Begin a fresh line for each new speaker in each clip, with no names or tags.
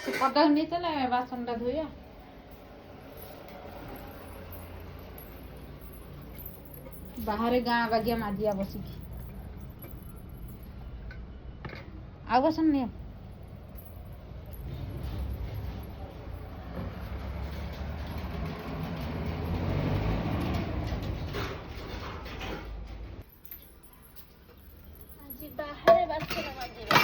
से पता नहीं चला बासन टा धोया बाहर गाँ बागिया माजिया बसिकी आ बासन नहीं
बाहर बासन माजिबा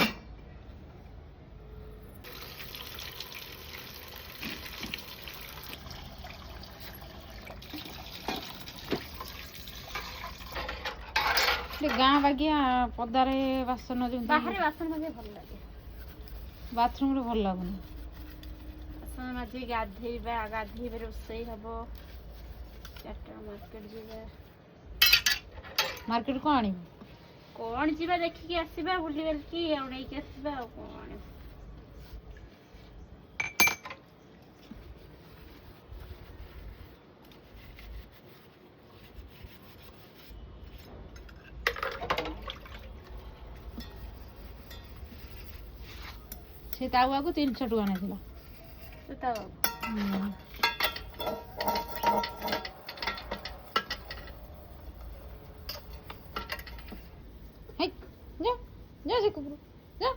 गाँ बागिया पदारे बासन जो
बाहर बासन माजे भल लागे
बाथरूम रे भल लागुनी
बासन माजे गाधेइबा गाधेइबे रोसई हबो चारटा
मार्केट को आनी
कौन जीवा देखिकी आसीबा बुली बेलकी आ नै के आसीबा आ कौन
से तावा को 300 टका नेथिला
तो तावा
हे जा जा से कुकुर जा